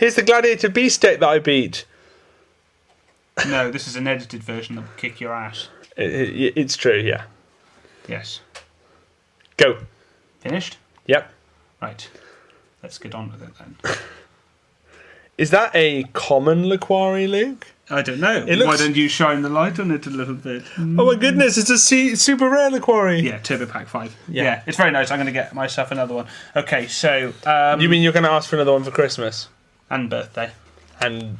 Here's the Gladiator Beast deck that I beat. No, this is an edited version that will kick your ass. It's true, yeah. Yes. Go. Finished? Yep. Right. Let's get on with it then. Is that a common Laquari, Luke? I don't know. It looks... Why don't you shine the light on it a little bit? Oh my goodness, it's a super rare Laquari. Yeah, Turbo Pack 5. Yeah, it's very nice. I'm going to get myself another one. Okay, so... you mean you're going to ask for another one for Christmas? And birthday. And...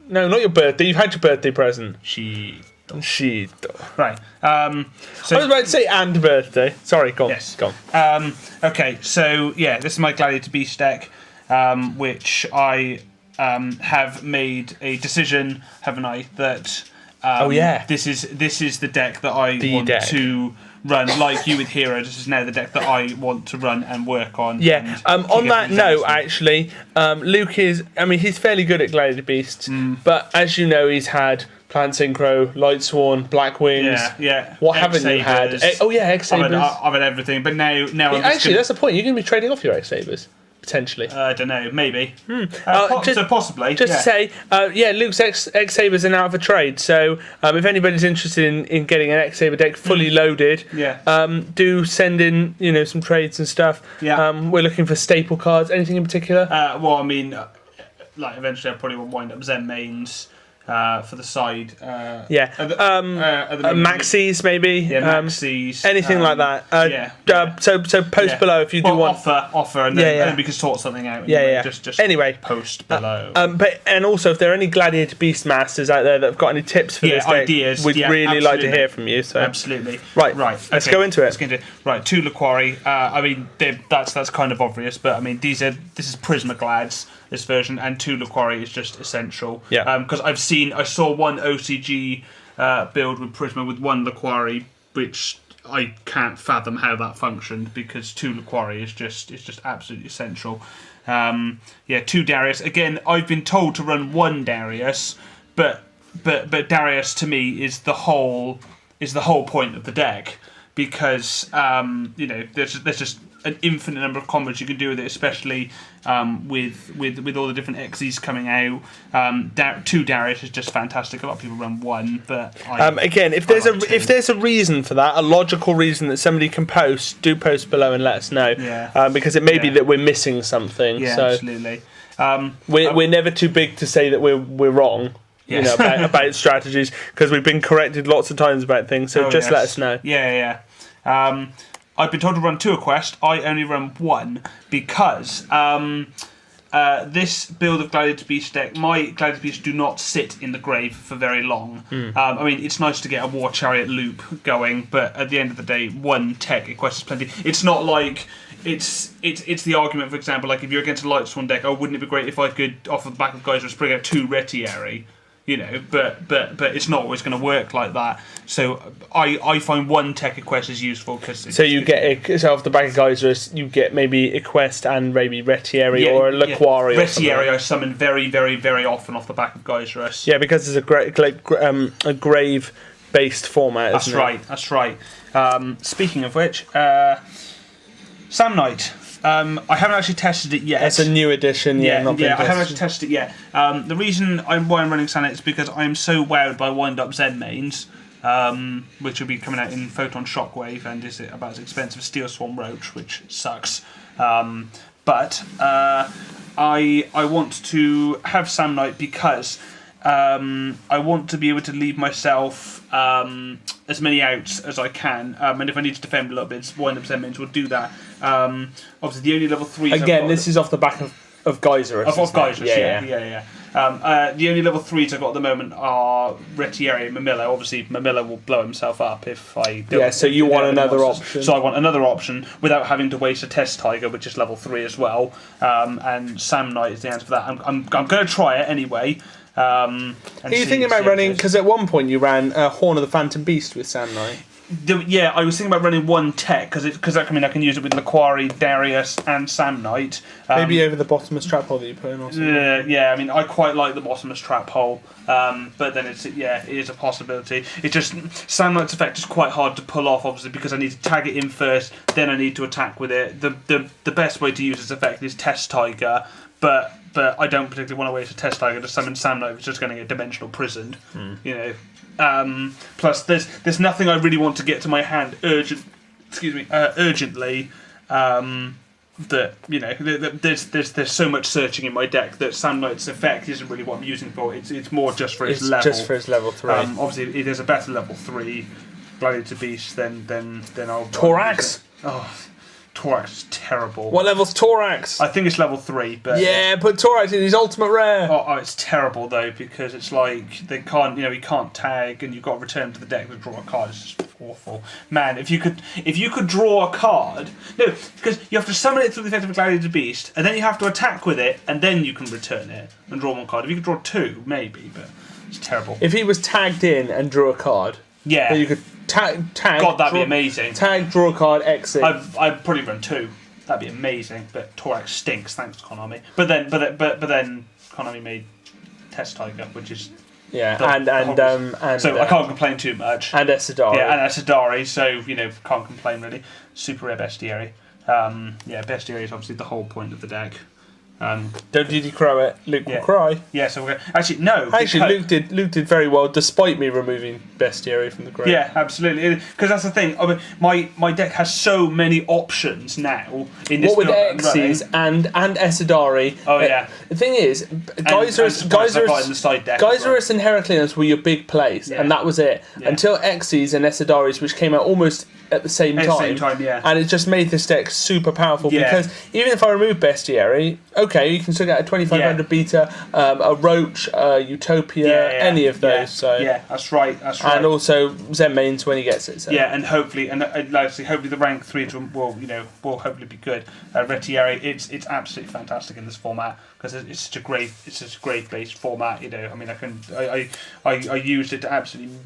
No, not your birthday. You've had your birthday present. She... Right. So, I was about to say and birthday. Sorry, go on. Yes. Go on. Okay, so yeah, this is my Gladiator Beast deck, which I have made a decision, haven't I, that this is the deck that I want to run, like you with Hero. This is now the deck that I want to run and work on. Yeah. On that note, actually, Luke is. I mean, he's fairly good at Gladiator Beasts, but as you know, he's had Plant Synchro, Lightsworn, Black Wings. Yeah. What haven't you had? X-Sabers. I've had everything, but now I'm actually, that's the point. You're going to be trading off your X-Sabers. Potentially. I don't know, maybe. So possibly. Just to say, Luke's X-Sabers are now for trade, so if anybody's interested in getting an X-Saber deck fully loaded, do send in some trades and stuff. Yeah. We're looking for staple cards. Anything in particular? Well, I mean, eventually I probably will wind up Zen mains. For the side, Maxis maybe, Maxis, anything like that. So post below if you do want offer, and then we can sort something out. Just anyway, post below. And also if there are any Gladiator Beast masters out there that have got any tips for this ideas, we'd really like to hear from you. So absolutely, right. Let's go into it. Right, 2 Laquari. I mean, that's kind of obvious, but I mean, this is Prisma Glads. This version, and 2 Laquari is just essential. Yeah. Because I saw one OCG build with Prisma with 1 Laquari, which I can't fathom how that functioned, because 2 Laquari is just absolutely essential. 2 Darius. Again, I've been told to run 1 Darius, but Darius to me is the whole point of the deck, because there's just an infinite number of combos you can do with it, especially with all the different XEs coming out. 2 Darius is just fantastic. A lot of people run 1, but again, if there's a reason for that, a logical reason that somebody can post, do post below and let us know. Yeah. Because it may be that we're missing something. Yeah, so absolutely. We're never too big to say that we're wrong. Yes. About strategies, because we've been corrected lots of times about things. So let us know. Yeah. I've been told to run 2 a quest. I only run 1 because this build of Gladiator Beast deck, my Gladiator Beasts do not sit in the grave for very long. I mean, it's nice to get a War Chariot loop going, but at the end of the day, 1 tech a quest is plenty. It's not like it's the argument, for example, like if you're against a Lightsworn deck, wouldn't it be great if I could, off the back of Geyser, bring out 2 Retieri? But it's not always going to work like that. So I find 1 tech quest is useful because. So you get off the back of Geyserus, you get maybe a quest and maybe Retieri or a Laquari. Retieri I summon very, very, very often off the back of Geyserus. Yeah, because it's a grave based format. That's right. Speaking of which, Sam Knight. I haven't actually tested it yet. It's a new edition. I haven't actually tested it yet. The reason why I'm running Sam Knight is because I am so wowed by wind-up Zen mains, which will be coming out in Photon Shockwave and is about as expensive as Steel Swarm Roach, which sucks. But I want to have Sam Knight because I want to be able to leave myself as many outs as I can, and if I need to defend a little bit, wind-up Zen mains will do that. Obviously, the only level 3s. Again, this is off the back of Geyserus. Of Geyserus, yeah. The only level 3s I've got at the moment are Retieri and Mamilla. Obviously, Mamilla will blow himself up if I don't. Yeah, so you want another option. So I want another option without having to waste a Test Tiger, which is level 3 as well. And Sam Knight is the answer for that. I'm going to try it anyway. Are you thinking about running? Because at one point you ran Horn of the Phantom Beast with Sam Knight. I was thinking about running 1 tech because I can use it with Laquari, Darius, and Sam Knight. Maybe over the bottomless trap hole that you put in, or something. I mean, I quite like the bottomless trap hole, but then it is a possibility. It's just Sam Knight's effect is quite hard to pull off, obviously, because I need to tag it in first, then I need to attack with it. The best way to use this effect is Test Tiger, but but I don't particularly want to waste a test tiger to summon Sam Knight, who's just going to get dimensional prisoned. You know. Plus, there's nothing I really want to get to my hand urgently. That you know, there's so much searching in my deck that Sam Knight's effect isn't really what I'm using for. It's more just for his level. Just for his level 3. Obviously, if there's a better level 3 Gladiator Beast, then I'll. Thorax. Thorax is terrible. What level's Thorax? I think it's level 3, but yeah, put Thorax in his ultimate rare. Oh, it's terrible though, because it's like they can't, he can't tag, and you've got to return to the deck to draw a card. It's just awful, man. If you could draw a card, no, because you have to summon it through the effect of a Gladiator Beast, and then you have to attack with it, and then you can return it and draw one card. If you could draw 2, maybe, but it's terrible. If he was tagged in and drew a card, then you could tag. God, that'd be amazing. Tag, draw a card, exit. I'd probably run 2. That'd be amazing. But Thorax stinks, thanks to Konami. But then Konami made Test Tiger, which is and so I can't complain too much. And Esadari. Yeah, and Esadari. So can't complain really. Super rare Bestiary. Bestiary is obviously the whole point of the deck. Don't DD Crow it. Luke will cry. Yeah, so we're going actually no. Actually, Luke did very well, despite me removing Bestiary from the grave. Yeah, absolutely. Because that's the thing. I mean, my deck has so many options now. In this what with Xyz and Esadari. Oh yeah. The thing is, Geyserus and Heraclius were your big plays, and that was it. Yeah. Until Xyz and Esadari's, which came out almost at the same time, and it just made this deck super powerful because even if I remove Bestiary, okay, you can still get a 2500 beta, a Roach, Utopia, any of those. So that's right. And also Zen mains when he gets it. So. Yeah, and hopefully the rank 3 will hopefully be good. Retieri, it's absolutely fantastic in this format because it's such a great based format. I mean, I used it to absolutely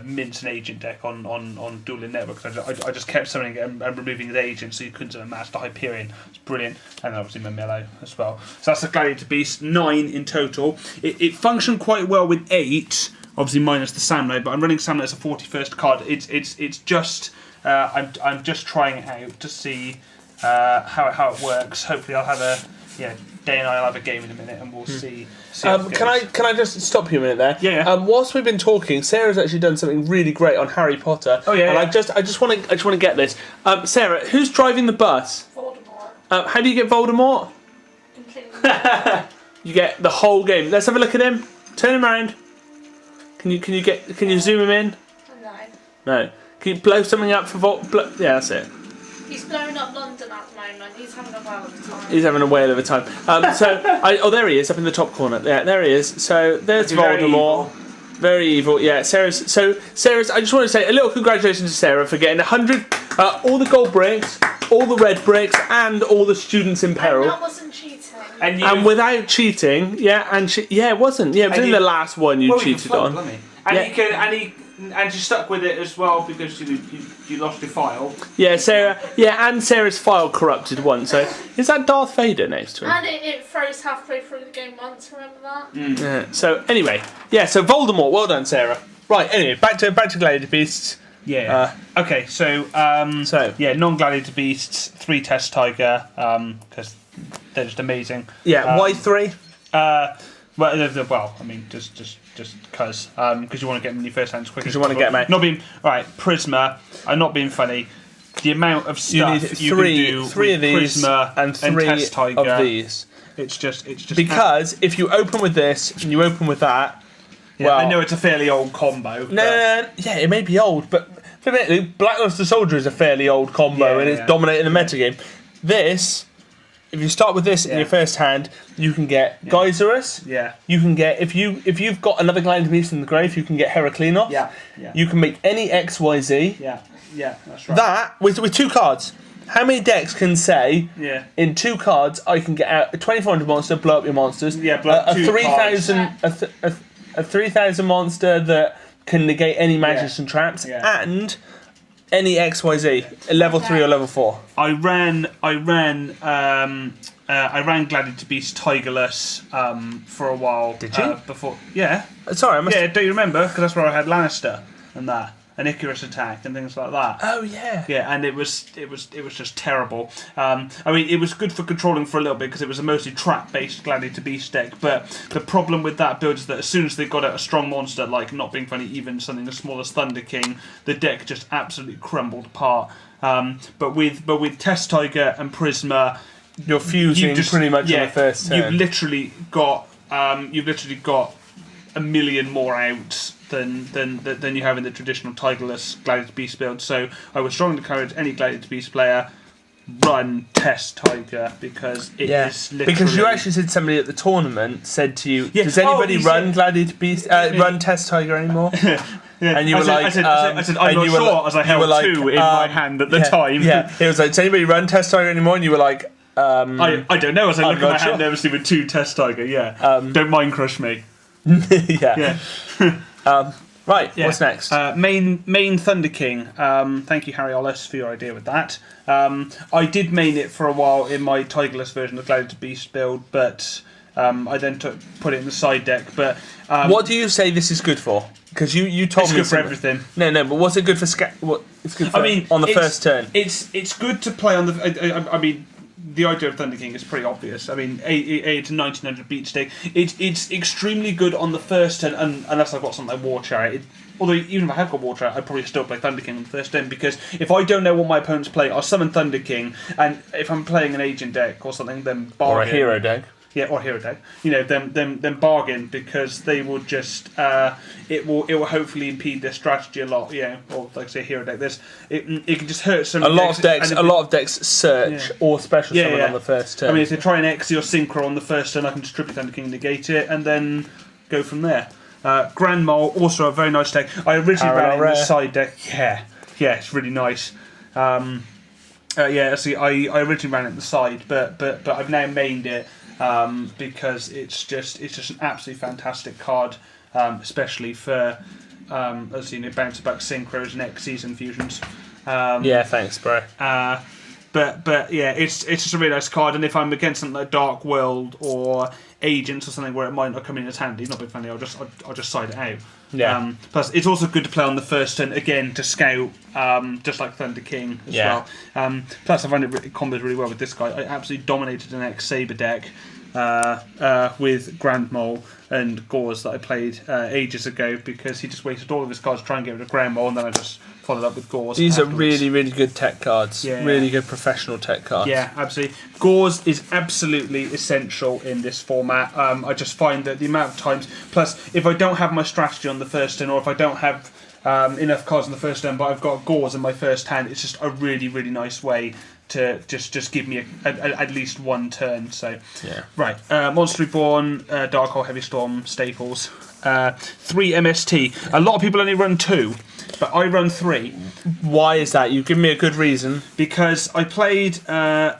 mince an agent deck on Dueling Networks. I just kept summoning and removing his agent so you couldn't summon Master Hyperion. It's brilliant. And then obviously Mamelo as well. So that's the Gladiator Beast, 9 in total. It functioned quite well with 8, obviously minus the Sam Knight, but I'm running Sam Knight as a 41st card. It's just I'm just trying it out to see how it works. Hopefully I'll have Day and I'll have a game in a minute and we'll see. Can I just stop you a minute there? Yeah. Whilst we've been talking, Sarah's actually done something really great on Harry Potter. Oh yeah. And I just want to get this. Sarah, who's driving the bus? Voldemort. How do you get Voldemort? Completely. You get the whole game. Let's have a look at him. Turn him around. Can you zoom him in? No. Can you blow something up for yeah, that's it. He's blowing up London at the moment. He's having a whale of a time. He's having a whale of a time. There he is, up in the top corner. Yeah, there he is. So there's Voldemort. Very evil. Yeah, Sarah's. I just want to say a little congratulations to Sarah for getting 100, all the gold bricks, all the red bricks, and all the students in peril. And that wasn't cheating. And without cheating, it wasn't. Yeah, it was in the last one you cheated on. And you stuck with it as well because you lost your file. Yeah, Sarah. Yeah, and Sarah's file corrupted once. So is that Darth Vader next to him? And it froze halfway through the game once. Remember that? Yeah. So anyway, so Voldemort. Well done, Sarah. Right. Anyway, back to Gladiator Beasts. Yeah. Okay. So non-Gladiator Beasts, 3 Test Tiger, because they're just amazing. Yeah. Why 3? Well, I mean, just because you want to get them in your first hand as quick as you want to get them out. Not being right, Prisma. I'm not being funny. The amount of stuff you can do three of these Prisma and 3 Test Tiger, of these. It's just because if you open with this and you open with that, I know it's a fairly old combo. No, it may be old, but Black Luster Soldier is a fairly old combo and it's dominating the metagame. This. If you start with this in your first hand, you can get Geyserus. Yeah. You can get if you've got another Gladiator Beast in the grave, you can get Heraclinos. Yeah. You can make any XYZ. Yeah, that's right. That with 2 cards. How many decks can say in 2 cards I can get out a 2400 monster, blow up your monsters. Yeah, blow up 3000 a 3000 monster that can negate any magics and traps and any XYZ, level 3 or level 4. I ran Gladiator Beast Tigerless for a while. Did you? Before? Yeah. Sorry, I must. Yeah, don't you remember? Because that's where I had Lannister and that. an Icarus attack and things like that. Oh yeah. Yeah, and it was just terrible. I mean, it was good for controlling for a little bit because it was a mostly trap-based Gladiator Beast deck. But the problem with that build is that as soon as they got out a strong monster, like not being funny, even something as small as Thunder King, the deck just absolutely crumbled apart. But with Test Tiger and Prisma, you're fusing pretty much on the first turn. You've literally got a million more outs than you have in the traditional Tigerless Gladiator Beast build. So I would strongly encourage any Gladiator Beast player run Test Tiger because it is literally... Because you actually said somebody at the tournament said to you, does anybody run Gladiator Beast, run Test Tiger anymore? Yeah. And you were I said, I'm not sure, as I held two in my hand at the time. Yeah, it was like, does anybody run Test Tiger anymore? And you were like... I don't know, as I look at my hand nervously with 2 Test Tiger, don't mind crush me. Yeah. Right, what's next? Main Thunder King. Thank you, Harry Ollis, for your idea with that. I did main it for a while in my Tigerless version of Gladiator Beast build, but I then put it in the side deck. But what do you say this is good for? Because you told me it's good for everything. No, but what's it good for? What it's good for? On the first turn. It's good to play on the. I mean, the idea of Thunder King is pretty obvious. I mean, it's a 1900 beat stick. It's extremely good on the first turn, unless I've got something like War Chariot. Although, even if I have got War Chariot, I'd probably still play Thunder King on the first turn, because if I don't know what my opponents play, I'll summon Thunder King, and if I'm playing an Agent deck or something, then bargain. Or a Hero deck. Yeah, or Hero deck. You know, then bargain, because they will just it will hopefully impede their strategy a lot. Yeah, or like I say, Hero deck. It can just hurt some. A lot of decks search or special summon on the first turn. I mean, if they try an Exi or Synchro on the first turn, I can distribute Thunder King, negate it, and then go from there. Grand Mole, also a very nice deck. I originally ran it in the side deck. Yeah, it's really nice. See, I originally ran it in the side, but I've now mained it. Because it's just an absolutely fantastic card, especially for as you know, bounce back synchros and Xyz and fusions. Thanks, bro. But yeah, it's just a really nice card, and if I'm against something like Dark World or Agents or something where it might not come in as handy, not being funny, I'll just side it out. Yeah. Plus, it's also good to play on the first turn again to scout, just like Thunder King as well. Plus, I find it combos really well with this guy. I absolutely dominated an X-Saber deck with Grand Mole and Gauze that I played ages ago, because he just wasted all of his cards to try and get rid of Grand Mole, and then I just followed up with Gauze. These are really, really good tech cards. Yeah. Really good professional tech cards. Yeah, absolutely. Gauze is absolutely essential in this format. I just find that the amount of times, plus if I don't have my strategy on the first turn, or if I don't have enough cards on the first turn, but I've got Gauze in my first hand, it's just a really, really nice way to just give me at least one turn. So right, Monster Reborn, Dark Hole, Heavy Storm, Staples, 3 MST. A lot of people only run 2, but I run 3. Why is that? You give me a good reason. Because I played a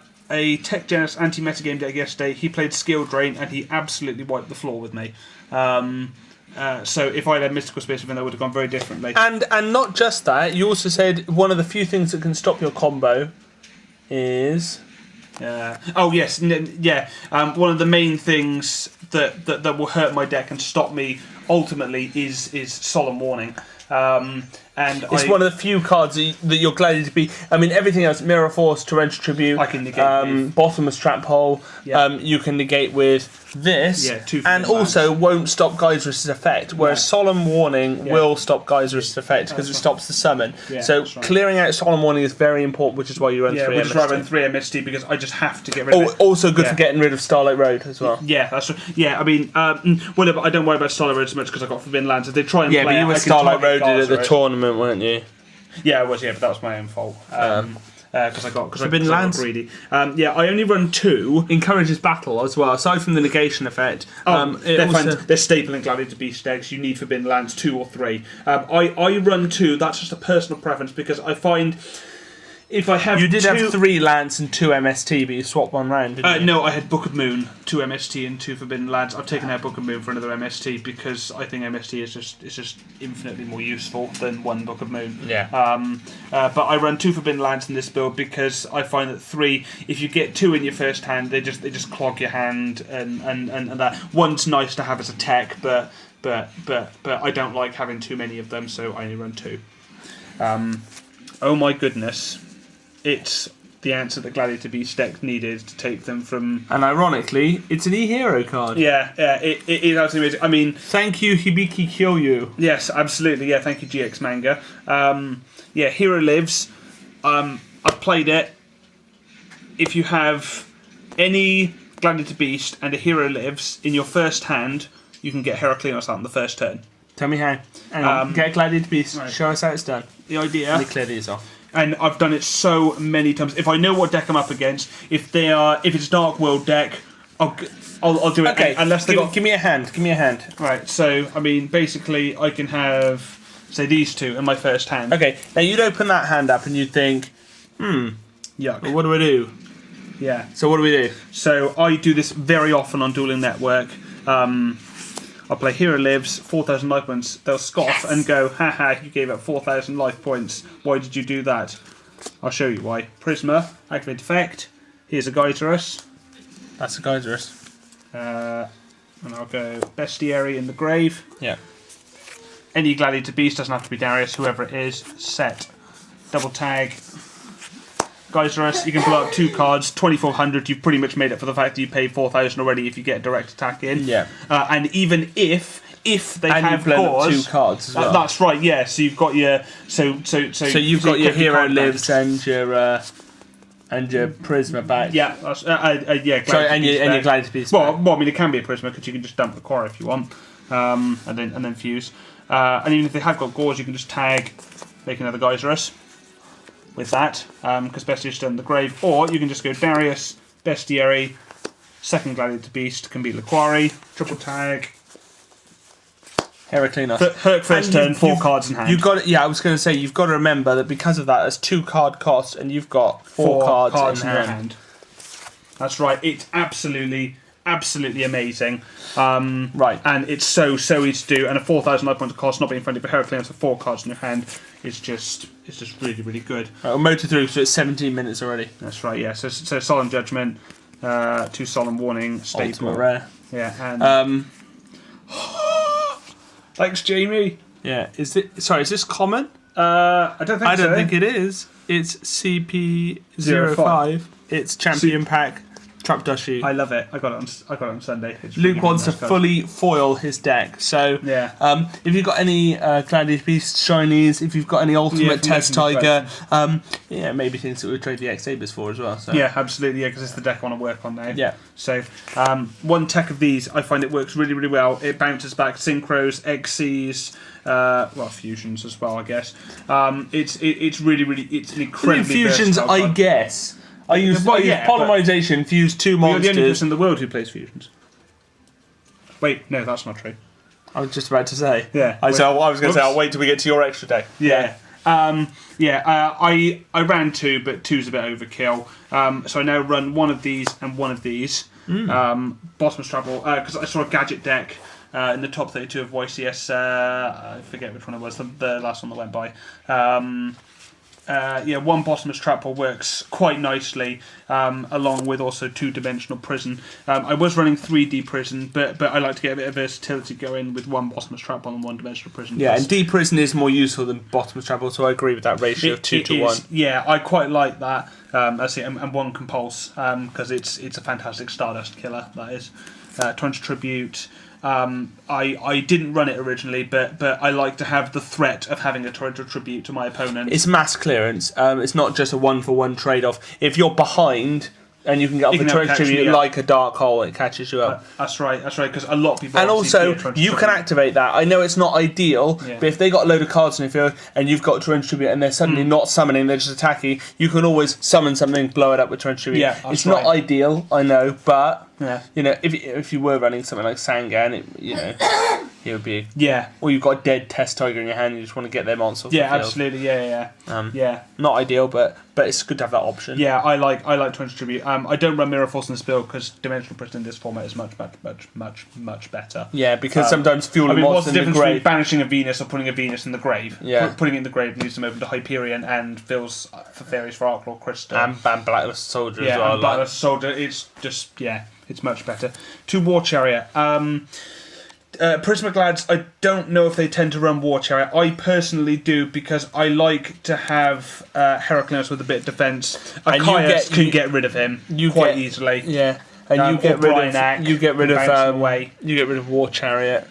Tech Genesis anti-metagame deck yesterday. He played Skill Drain, and he absolutely wiped the floor with me. So if I had Mystical Space Within, that would have gone very differently. And not just that, you also said one of the few things that can stop your combo is... one of the main things that will hurt my deck and stop me ultimately is Solemn Warning. And it's one of the few cards that you're glad to be. I mean, everything else, Mirror Force, Torrential Tribute, I can negate Bottomless Trap Hole, you can negate with this, and also won't stop Geyser's effect, whereas Solemn Warning will stop Geyser's effect because it stops the summon. So clearing out Solemn Warning is very important, which is why you run 3 MST. Which is why I run 3 MST, because I just have to get rid of it. Also good for getting rid of Starlight Road as well. Yeah, that's true. Yeah, I mean, I don't worry about Starlight Road so much because I've got Forbidden Lands. If they try and play but you were Starlight Road at the tournament, weren't you? Yeah, I was. Yeah, but that was my own fault. Because I got greedy. I only run 2. Encourages battle as well. Aside from the negation effect, they're staple in Gladiator Beast decks. You need Forbidden Lands 2 or 3. I run 2. That's just a personal preference, because I find if I have have 3 lands and 2 MST, but you swapped one round, didn't you? No, I had Book of Moon, 2 MST and 2 Forbidden Lands. I've taken out Book of Moon for another MST because I think MST is just infinitely more useful than 1 Book of Moon. Yeah. But I run 2 Forbidden Lands in this build because I find that 3, if you get 2 in your first hand, they just clog your hand, and that. 1's nice to have as a tech, but I don't like having too many of them, so I only run 2. Oh my goodness, it's the answer that Gladiator Beast deck needed to take them from... And ironically, it's an e-hero card. Yeah, it is absolutely amazing. I mean... Thank you, Hibiki Kyoryu. Yes, absolutely. Yeah, thank you, GX Manga. Yeah, Hero Lives. I've played it. If you have any Gladiator Beast and a Hero Lives in your first hand, you can get Heracleos out on the first turn. Tell me how. Hang on. Get a Gladiator Beast. Right. Show us how it's done. The idea... Let me clear these off. And I've done it so many times. If I know what deck I'm up against, if it's Dark World deck, I'll do it. Okay, unless they give me a hand. Give me a hand. Right. So I mean, basically, I can have say these two in my first hand. Okay. Now you'd open that hand up and you'd think, yuck. Well, what do I do? Yeah. So what do we do? So I do this very often on Dueling Network. I'll play Hero Lives, 4,000 life points. They'll scoff and go, haha, you gave up 4,000 life points. Why did you do that? I'll show you why. Prisma, activate effect. Here's a Geyserus. That's a Geyserus. And I'll go Bestiary in the grave. Yeah. Any Gladiator Beast, doesn't have to be Darius, whoever it is. Set. Double tag. Geyserus, you can pull out 2 cards, 2,400. You've pretty much made it for the fact that you paid 4,000 already if you get direct attack in. Yeah. And even if they and have cores, 2 cards as well. That's right. Yeah. So you've got your so you've got your Hero Lives and your Prisma back. Yeah. That's, yeah. Sorry, and your Gladiator Beast. Well, I mean, it can be a Prisma because you can just dump the core if you want, and then fuse. And even if they have got gores, you can just tag, make another Geyserus. With that, because Bestiary's still in the grave, or you can just go Darius, Bestiary, second Gladiator Beast can be Laquari, triple tag, Heracleos. Herc first turn, 4 cards in hand. You've got, I was going to say, you've got to remember that because of that, there's 2 card costs, and you've got 4 cards in hand. That's right. It's absolutely amazing. Right. And it's so easy to do, and a 4,000 life points cost, not being friendly for Heracleos for 4 cards in your hand, it's just really, really good. Right, we'll motor through, so it's 17 minutes already. That's right, yeah. So Solemn Judgment, 2 Solemn Warning, Staple. Ultimate Rare. Yeah, and... Thanks, Jamie. Yeah, is this common? I don't think it is. It's CP05. It's Champion Pack. Trap Dushy. I love it. I got it on Sunday. It's Luke wants to fully foil his deck. So, yeah. If you've got any Gladiator Beast shinies, if you've got any Ultimate Test Tiger, maybe things that we would trade the X-Sabers for as well. So. Yeah, absolutely. Yeah, because it's the deck I want to work on now. Yeah. So, one tech of these, I find it works really, really well. It bounces back Synchros, XCs, fusions as well, I guess. It's really, really, it's an incredibly fusions, I guess. I use polymerization, fuse 2 monsters. You're the only person in the world who plays fusions. Wait, no, that's not true. I was just about to say. Yeah. I was going to say, I'll wait till we get to your extra deck. Yeah. I ran 2, but 2's a bit overkill. So I now run one of these and one of these. Bottomless Travel, because I saw a gadget deck in the top 32 of YCS. I forget which one it was, the last one that went by. One Bottomless Trapple works quite nicely, along with also 2-dimensional prison. I was running 3D prison, but I like to get a bit of versatility going with 1 Bottomless Trapple and 1-dimensional prison. Yeah, and D prison is more useful than Bottomless Trapple, so I agree with that ratio of 2 to 1. Yeah, I quite like that. And 1 Compulse, because it's a fantastic Stardust killer. That is. Torrential Tribute. I didn't run it originally, but I like to have the threat of having a Torrential Tribute to my opponent. It's mass clearance. It's not just a 1-for-1 trade-off. If you're behind and you can get off the Torrential Tribute like a Dark Hole, it catches you up. That's right, because a lot of people... And also, you can activate that. I know it's not ideal, but if they got a load of cards in the field and you've got Torrential Tribute and they're suddenly not summoning, they're just attacking, you can always summon something, blow it up with Torrential Tribute. Yeah, it's not ideal, I know, but... Yeah. If you were running something like Sangan, it would be. Yeah. Or you've got a dead Test Tiger in your hand, and you just want to get them on. Yeah, absolutely. Yeah. Not ideal, but it's good to have that option. Yeah, I like Torrential Tribute. I don't run Mirror Force in this build because Dimensional Prison in this format is much better. Yeah, because sometimes fueling what's monsters the in the difference grave? between banishing a Venus or putting a Venus in the grave? Yeah. Putting it in the grave leaves them open to Hyperion and fills for fairies for Arclaw Crystal. And Blacklist Soldier as well. Yeah, and Blacklist Soldier. It's just it's much better. 2 War Chariot. Prismaglads, I don't know if they tend to run War Chariot. I personally do because I like to have Heraclius with a bit of defence. Archias can get rid of him quite easily. Yeah, and you get rid of War Chariot.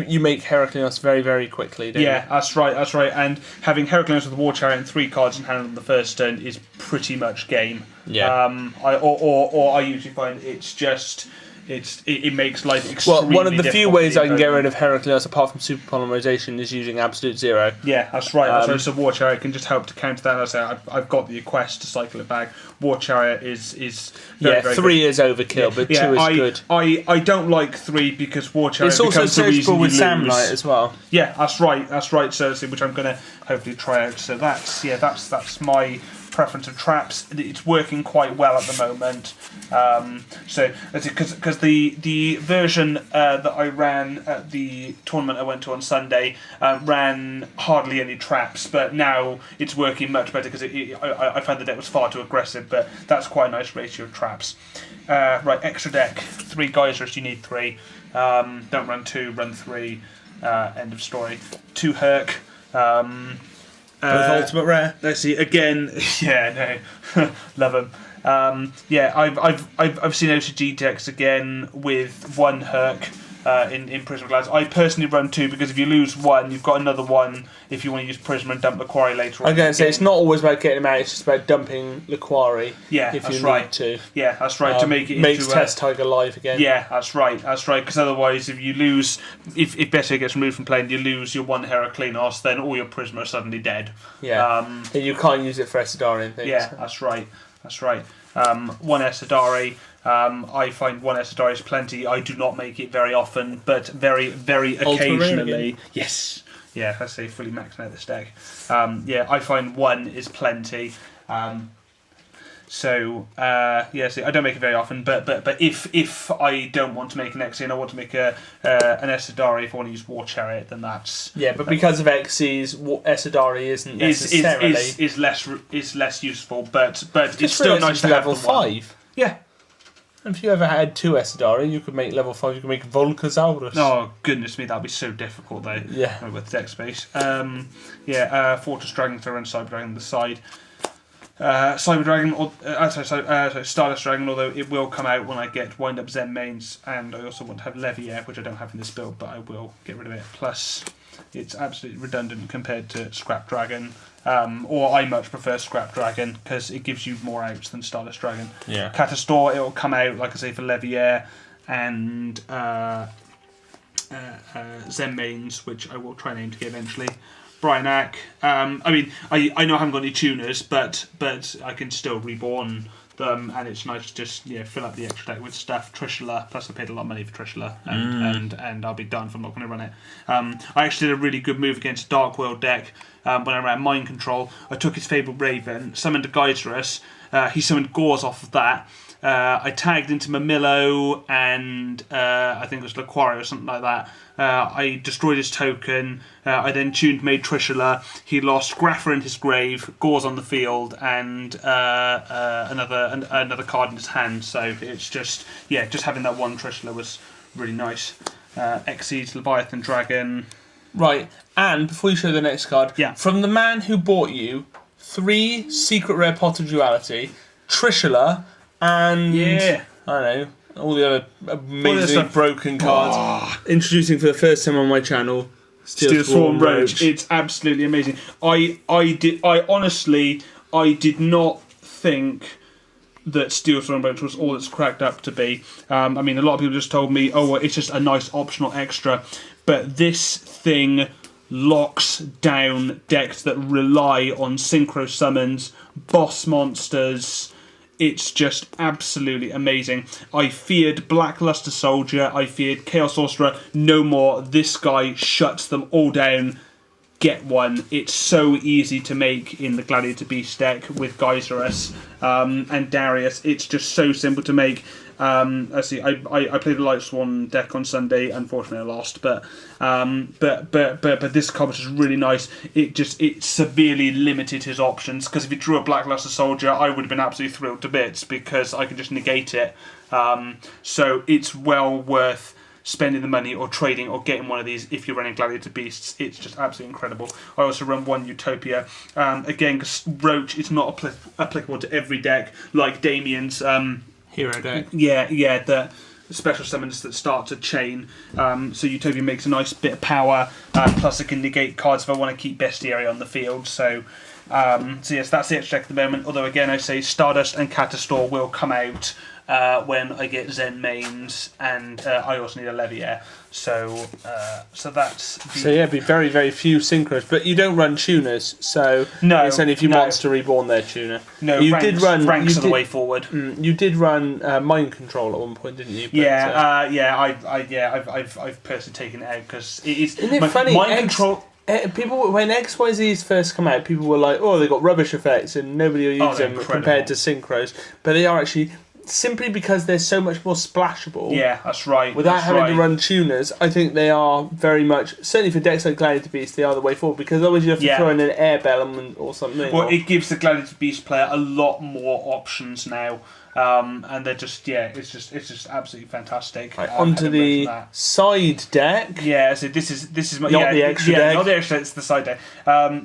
You make Heraclius very, very quickly, don't you? That's right. And having Heraclius with War Chariot and 3 cards in hand on the first turn is pretty much game. Yeah. I usually find it's just... It makes life extremely one of the few ways I can get rid of Heraclius apart from super polymerization is using absolute zero. Yeah, that's right. So War Chariot can just help to counter that. As I say, I've got the quest to cycle it back. War Chariot is very, very 3 is overkill, but 2 is good. I don't like 3 because War Chariot it's also becomes the reason you with lose. Samlight as well. Yeah, that's right. So which I'm going to hopefully try out. So that's my preference of traps. It's working quite well at the moment. Because the version that I ran at the tournament I went to on Sunday ran hardly any traps, but now it's working much better because I found the deck was far too aggressive, but that's quite a nice ratio of traps. Right, extra deck, 3 geysers, you need 3. Don't run 2, run 3. End of story. 2 Herc. Both ultimate rare. Let's see again. Yeah, no, love them. I've seen OCG decks again with 1 Herc in Prismaglads. I personally run 2 because if you lose 1, you've got another 1 if you want to use Prism and dump the quarry later on. I'm going to say it's not always about getting him out; it's just about dumping the quarry. Yeah, if that's you right. Need to. Yeah, that's right. To make it makes into, Test Tiger live again. Yeah, that's right. Because otherwise, if you lose, if Better gets removed from play and you lose your 1 Heraclinos, then all your Prisma are suddenly dead. Yeah, and you can't use it for Esidari and things. Yeah, that's right. 1 Esidari. I find 1 Esidari is plenty. I do not make it very often, but very, very occasionally. Yes. Yeah, let's say fully maxing out this deck. I find 1 is plenty. So I don't make it very often, but if I don't want to make an Xyz and I want to make an Esidari, if I want to use War Chariot, then that's because of Xyz, Esidari isn't necessarily is less useful, but it's still nice to have level 5. Yeah. And if you ever had 2 Esidari, you could make level 5. You could make Volcasaurus. Oh goodness me, that'd be so difficult though. Yeah. With deck space. Fortress Dragon to run Cyber Dragon on the side. Cyber Dragon, Stardust Dragon, although it will come out when I get Wind Up Zen mains, and I also want to have Leviair, which I don't have in this build, but I will get rid of it. Plus, it's absolutely redundant compared to Scrap Dragon, or I much prefer Scrap Dragon because it gives you more outs than Stardust Dragon. Yeah. Catastor, it will come out, like I say, for Leviair and Zen mains, which I will try and aim to get eventually. Bryanak. I know I haven't got any tuners, but I can still reborn them, and it's nice to just fill up the extra deck with stuff. Trishula, plus I paid a lot of money for Trishula, and I'll be done if I'm not going to run it. I actually did a really good move against a Dark World deck when I ran Mind Control. I took his Fabled Raven, summoned a Geyserus, he summoned Gauze off of that. I tagged into Mamillo and I think it was Laquaria or something like that. I destroyed his token. I then made Trishula. He lost Graffer in his grave, Gauze on the field, and another card in his hand. So it's just having that 1 Trishula was really nice. Xyz, Leviathan Dragon. Right, and before you show the next card, from the man who bought you 3 secret rare Pot of Duality, Trishula, and I don't know, all the other amazing broken cards. Introducing for the first time on my channel, Steel Swarm Roach. It's absolutely amazing. I honestly did not think that Steel Swarm Roach was all it's cracked up to be. A lot of people just told me, it's just a nice optional extra, but this thing locks down decks that rely on synchro summons, boss monsters. It's just absolutely amazing. I feared Blackluster Soldier, I feared Chaos Sorcerer, no more. This guy shuts them all down. Get one. It's so easy to make in the Gladiator Beast deck with Geyserus and Darius. It's just so simple to make. Let's see. I played the Light Swan deck on Sunday. Unfortunately, I lost. But this card was just really nice. It severely limited his options, because if he drew a Blackluster Soldier, I would have been absolutely thrilled to bits because I could just negate it. So it's well worth spending the money or trading or getting one of these if you're running Gladiator Beasts. It's just absolutely incredible. I also run one Utopia. Again, because Roach is not applicable to every deck, like Damien's hero deck. Yeah, the special summons that start to chain. So Utopia makes a nice bit of power. Plus, I can negate cards if I want to keep Bestiary on the field. So yes, that's the extra deck at the moment. Although, again, I say Stardust and Catastor will come out when I get Zen mains, and I also need a Leviair. So that's it'd be very, very few synchros, but you don't run tuners, so no, it's only if you Monster Reborn their tuner. No, you did run ranks are the way forward. You did run Mind Control at one point, didn't you? But, I've personally taken it out because isn't it funny? Mind Control. People, when XYZs first come out, people were like, "Oh, they got rubbish effects, and nobody will use them compared to synchros." But they are actually, simply because they're so much more splashable. Yeah, that's right. Without having to run tuners, I think they are very much, certainly for decks like Gladiator Beast, they are the way forward, because otherwise you have to throw in an air element or something. Well, it gives the Gladiator Beast player a lot more options now. And they're just it's just absolutely fantastic. Right, onto the side deck. Yeah, so this is my the extra deck. Not the extra, it's the side deck.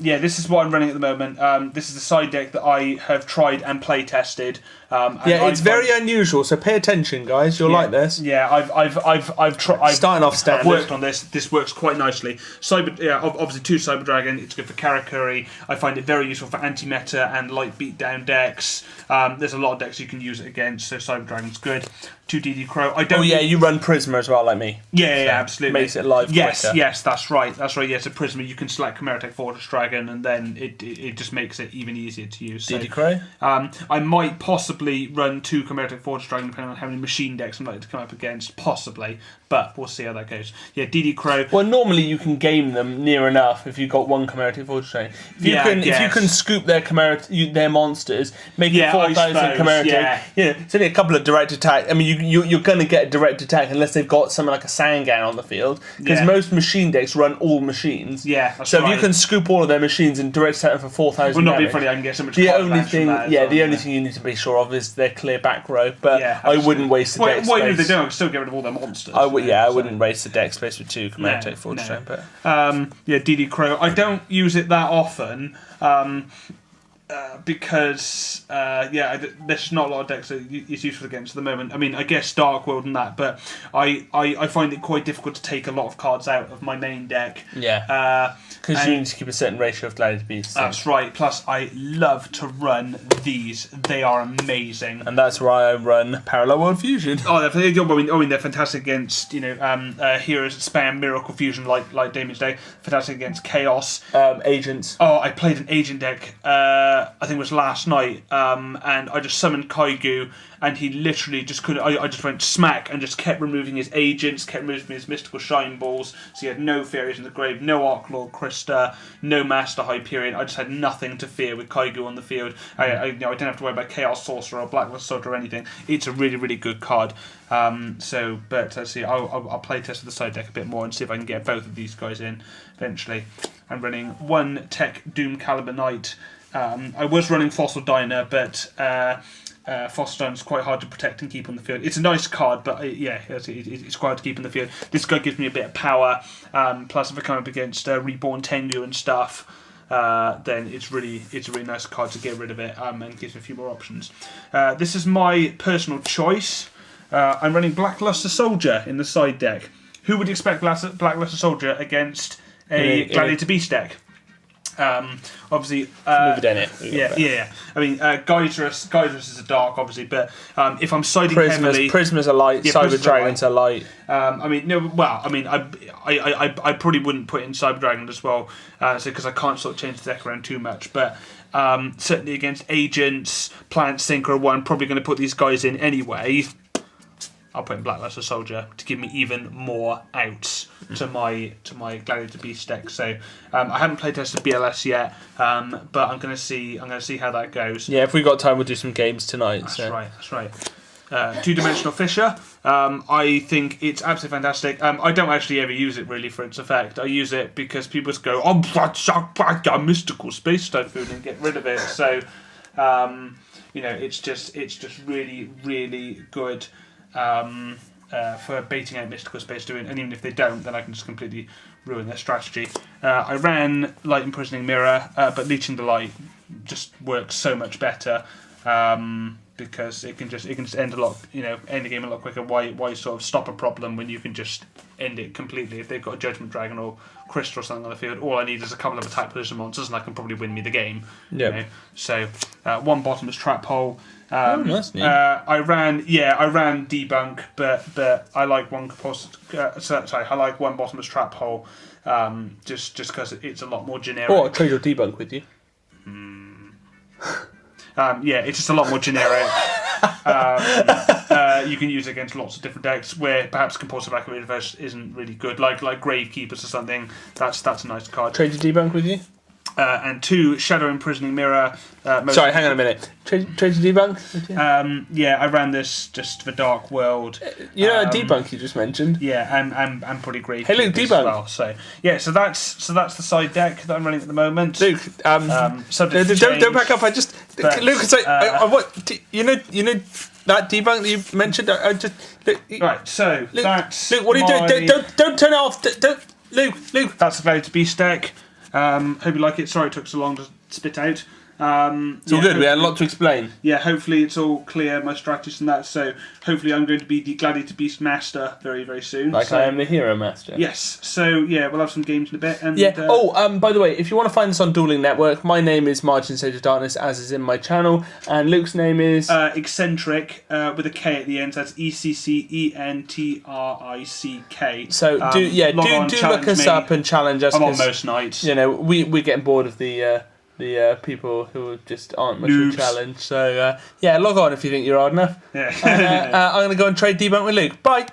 This is what I'm running at the moment. This is the side deck that I have tried and play tested. It's very unusual, so pay attention, guys. You'll like this. Yeah, I've tried. Starting off standard. I've worked on this. This works quite nicely. Obviously 2 Cyber Dragon. It's good for Karakuri. I find it very useful for anti-meta and light beatdown decks. There's a lot of decks you can use it against, so Cyber Dragon's good. 2 DD Crow. You run Prisma as well, like me. Yeah, absolutely. Makes it live quicker. Yes, that's right. Yes, a Prisma. You can select Chimeratech Fortress Dragon, and then it just makes it even easier to use. DD Crow. I might possibly run 2 Chimeratech Fortress Dragon, depending on how many machine decks I'm likely to come up against. Possibly, but we'll see how that goes. Yeah, DD Crow. Well, normally you can game them near enough if you've got 1 Chimeratech Fortress Dragon. If you can scoop their monsters, make it 4,000 Chimeratech. It's only a couple of direct attack. I mean, you're going to get a direct attack unless they've got something like a Sangan on the field, because most machine decks run all machines. Yeah, that's so if you can scoop all of their machines and direct attack them for 4,000 will not be funny. I can get so much. The only thing you need to be sure of is their clear back row. But I wouldn't waste the deck space. What if they don't? Still get rid of all their monsters. I wouldn't waste the deck space with 2 Chimeratech Fortress Dragon. But DD Crow. I don't use it that often. Because there's just not a lot of decks that it's useful against at the moment. I mean, I guess Dark World and that, but I find it quite difficult to take a lot of cards out of my main deck. Yeah. Because you need to keep a certain ratio of Gladiator Beasts. That's right. Plus, I love to run these. They are amazing. And that's why I run Parallel World Fusion. They're fantastic against heroes spam Miracle Fusion like Damien's Day. Fantastic against Chaos. Agents. Oh, I played an agent deck. I think it was last night, and I just summoned Kaigu, and he literally just couldn't. I just went smack and just kept removing his agents, kept removing his mystical shine balls. So he had no fairies in the grave, no Archlord Krista, no Master Hyperion. I just had nothing to fear with Kaigu on the field. I didn't have to worry about Chaos Sorcerer or Blacklist Soldier or anything. It's a really, really good card. But let's see. I'll play test with the side deck a bit more and see if I can get both of these guys in eventually. I'm running 1 Tech Doom Caliber Knight. I was running Fossil Diner, but Fossil Diner is quite hard to protect and keep on the field. It's a nice card, but it's quite hard to keep in the field. This guy gives me a bit of power. Plus, if I come up against Reborn Tengu and stuff, then it's a really nice card to get rid of it and gives me a few more options. This is my personal choice. I'm running Blackluster Soldier in the side deck. Who would expect Blackluster Soldier against a Gladiator Beast deck? Obviously, move it in it. Yeah. I mean, Guidrus is a dark, obviously, but if I'm siding heavily, Prisma's a light, Cyber Dragon's a light. I probably wouldn't put in Cyber Dragon as well, because I can't sort of change the deck around too much. But certainly against agents, Planet Sinker 1, probably going to put these guys in anyway. I'll put in Blackluster Soldier to give me even more outs to my Gladiator Beast deck. So I haven't played tested BLS yet, but I'm gonna see how that goes. Yeah, if we've got time, we'll do some games tonight. That's right. two-dimensional fissure. I think it's absolutely fantastic. I don't actually ever use it really for its effect. I use it because people just go, "Oh, mystical space typhoon," and get rid of it. So, it's just really, really good for baiting out mystical space doing. And even if they don't, then I can just completely ruin their strategy. I ran Light Imprisoning Mirror, but Leeching the Light just works so much better. Because it can just end end the game a lot quicker. Why sort of stop a problem when you can just end it completely? If they've got a Judgment Dragon or Crystal or something on the field, all I need is a couple of attack position monsters, and I can probably win me the game. Yeah. So one bottomless trap hole. That's neat. I ran debunk, but I like one I like one bottomless trap hole, just because it's a lot more generic. I'll trade your debunk with you. It's just a lot more generic. You can use it against lots of different decks where perhaps Compulsive Activator isn't really good, like Gravekeepers or something. That's a nice card. Trade your debunk with you. And 2 Shadow Imprisoning Mirror. Sorry, hang on a minute. Trade your debunk? I ran this just for Dark World. A debunk you just mentioned. Yeah, and probably Grave. Hey, Luke, debunk. As well. So that's the side deck that I'm running at the moment. Luke, don't back up. Luke, I want that debunk that you mentioned. Right. So Luke, that's Luke. What are you doing? Don't turn it off. Luke. That's the Gladiator Beast deck. Hope you like it. Sorry it took so long to spit out. It's all good. We had a lot to explain. Yeah, hopefully it's all clear, my strategies and that. So hopefully I'm going to be the Gladiator Beast Master very, very soon. I am the Hero Master. Yes. So we'll have some games in a bit. And, by the way, if you want to find us on Dueling Network, my name is Margin Sage of Darkness, as is in my channel, and Luke's name is Eccentric with a K at the end. So that's ECCENTRICK. So do look us up and challenge us. I'm on most nights. We're getting bored of the people who just aren't much of a challenge. So log on if you think you're hard enough. Yeah. I'm going to go and trade debunk with Luke. Bye.